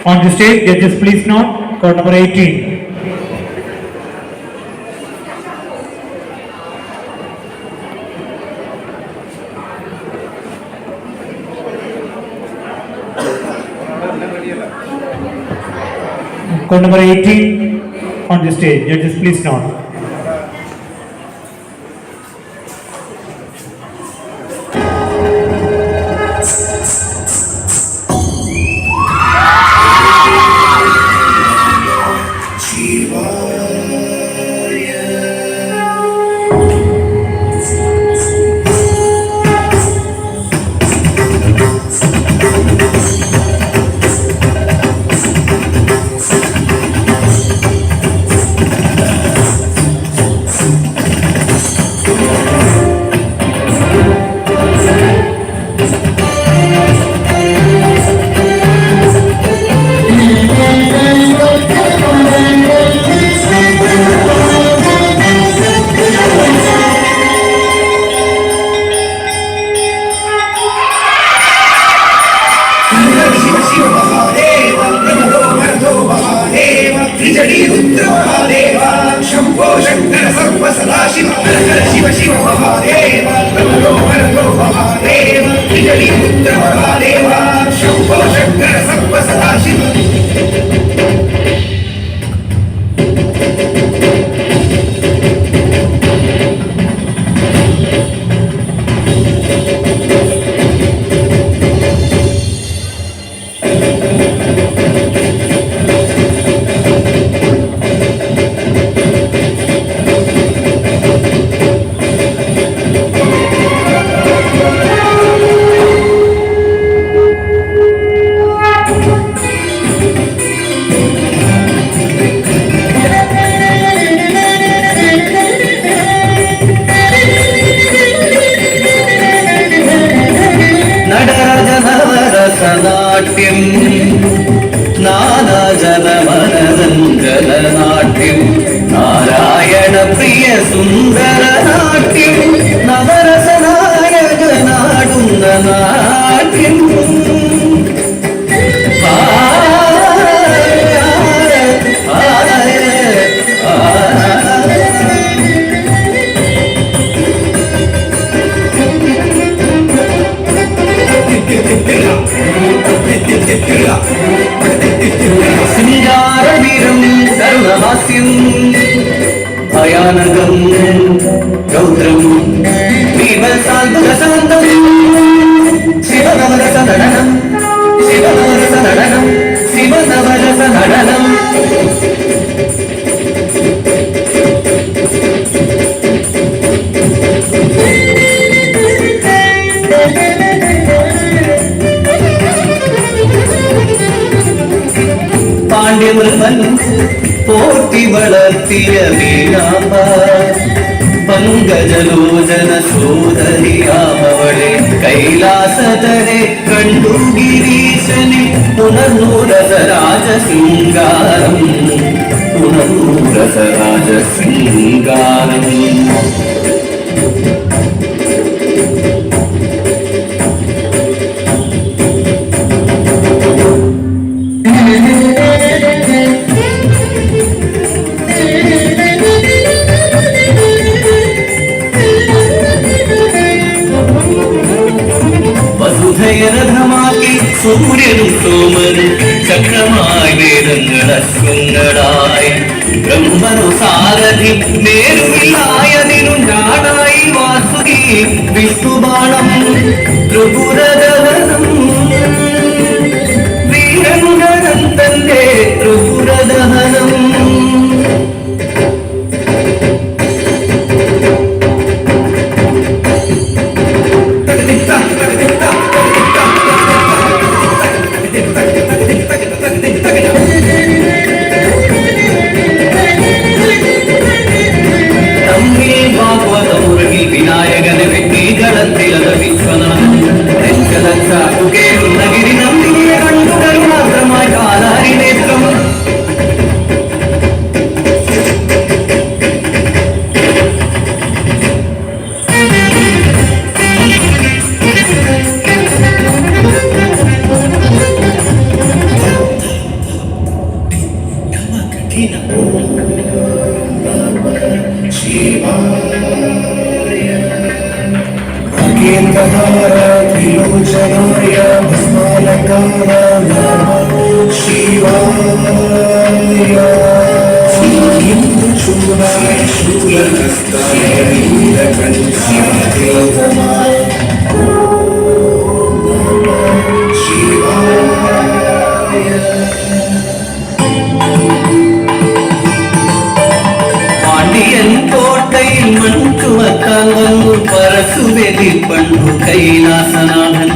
On the stage, judges please note, court number 18. Court number 18 on the stage, judges please note. Shambho Shankar सर्व सदाशिव शिव शिव महादेव नमो नमो महादेव त्रिजटी पुत्र महादेव शंभो शंकर सर्व सदाशिव നാട്യം നാനാജനമനരഞ്ജനാട്യം നാരായണ പ്രിയ സുന്ദര നാട്യം നവരസനായകനാടുന്ന നാട്യം സിംഗാരവീരം കരുണഹാസ്യം ഭയാനകം രൗദ്രം ഭീമസാന്തുലശാന്തം ശിവനവരസ നടനം ശിവനവരസ നടനം ശിവനവരസ നടനം പാണ്ഡ്യമൃഗൻ പോറ്റി വളർത്തിയ വീണാമ്പ പങ്കജലോചന സോദരിയാമവളെ കൈലാസതരെ കണ്ടു ഗിരീശനെ പുനർന്നു രസരാജ ശൃംഗാരം പുനർന്നു രസരാജ ശൃംഗാരം വസുധയരഥമാക്കി സൂര്യനും സോമനും ചക്രമായി വേദങ്ങൾ അശ്വങ്ങളായി ബ്രഹ്മനു സാരഥി നേരുവിലായതിനു ഞാനായി വാസുകി വിഷ്ണുബാണം ത്രിപുരദഹനം വീരങ്കരൻ തന്റെ ത്രിപുരദഹനം വിനായകനെ വെട്ടി ഗണത്തിലത വിശ്വനാഥൻ शूलाय शूलहस्ताय नीलकण्ठाय तेजमाय பாண்டியன் கோட்டையில் மண் சுமத்தான் வந்து பரசுவெதி பண்பு கைலாசநாதன்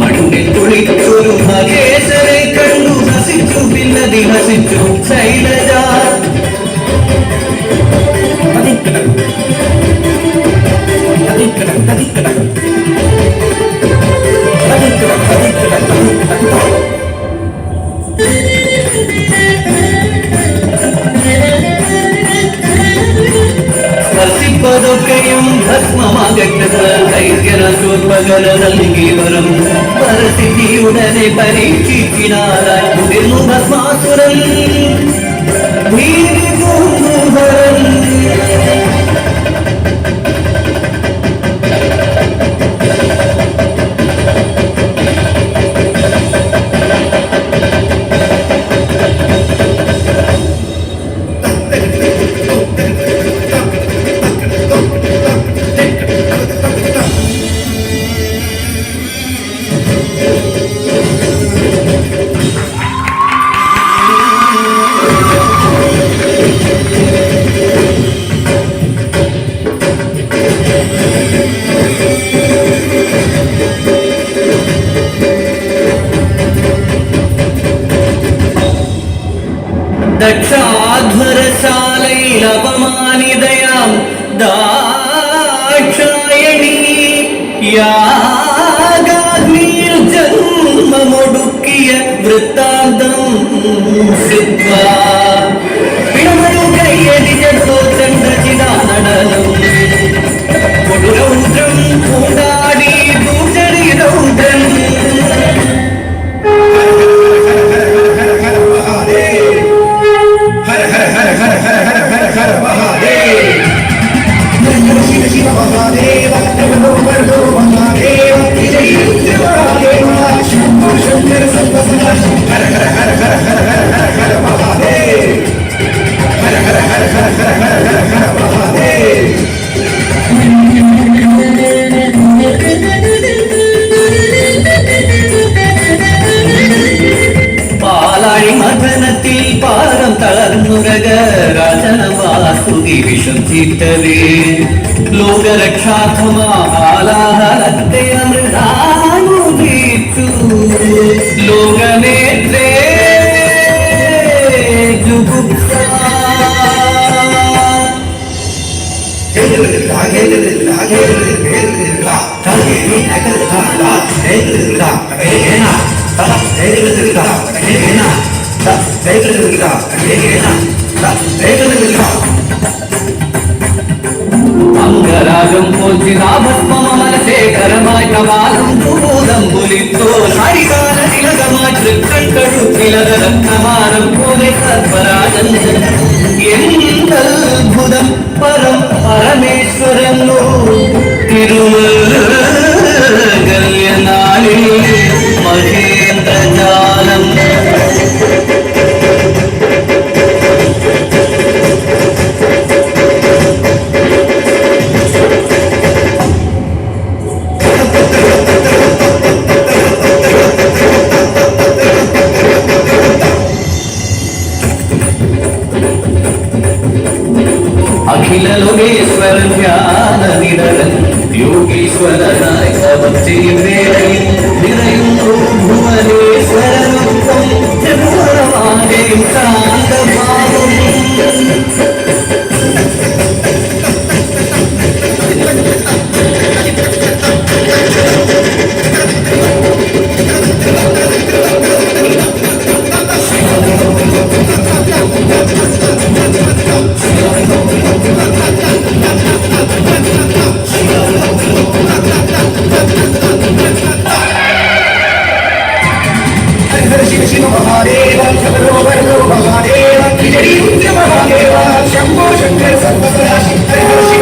மண்ணில் குளிச்சொரு மகேசரை கண்டு ஹசிച്ചു பின்னதி ஹசிച്ചു ശൈലജാ സ്പർശിപ്പതൊക്കെയും ഭസ്മമാകട്ടത് ധൈര്യനശോത്പകര നൽകി വരം പരസിദ്ധിയുടനെ പരീക്ഷിച്ചിനാലായി മുതിർന്നു ഭസ്മാസുരൻ ഭീതി പൂർവരൻ ദക്ഷാധ്വരശാലയിൽ അപമാനിതയാം ദാക്ഷായണി യാഗാഗ്നിയിൽ ജന്മമൊടുക്കിയ വൃത്താന്തം സിദ്ധ്വാ പിണമരു കൈയടിച്ചോ ചന്ദ്രചിദാനടനം കൊടുരൗദ്രം കൂടാടി പൂജടി രൗദ്രം शिव महादेव नमो वरदो महादेव विजयी महादेव शंभो शंकर सर्वसदा हर हर हर हर हर हर हर हर महादेव हर हर हर हर हर हर हर हर महादेव പാലാഴി മഥനത്തിൽ പാദം തളർന്നുരക രാജനവാസുകി വിഷം ചീറ്റവേ ലോകരക്ഷാർത്ഥമാലാഹലത്തെ അമൃതാനുദീച്ചു ലോകനേത്രേ ജുഗുപ്സാ അംഗരാഗം പോച്ചിതാഭസ്മമനശേഖരമായി കപാലം ദൂതം പുലിത്തോ ഹരികാല തിലകമായി തൃക്കൺ കഴുത്തിലകരത്നമാനം പോലെ സർവരാജൻ എന്തത്ഭുതം പരം പരമേശ്വരനോ തിരുമംഗല്യനാളിൽ മഹേന്ദ്രജാലം അഖില ലോകേശ്വരൻ ധ്യാനനിരതൻ യോഗീശ്വരനായി തപം ചെയ്യും വേളയിൽ നിറയുന്നു ഭുവനേശ്വരനൊപ്പം ത്രിപുരമാകെയും ശാന്തഭാവം शिव महादेव नमो वरदो महादेव विजयी महादेव शंभो शंकर सर्वसदा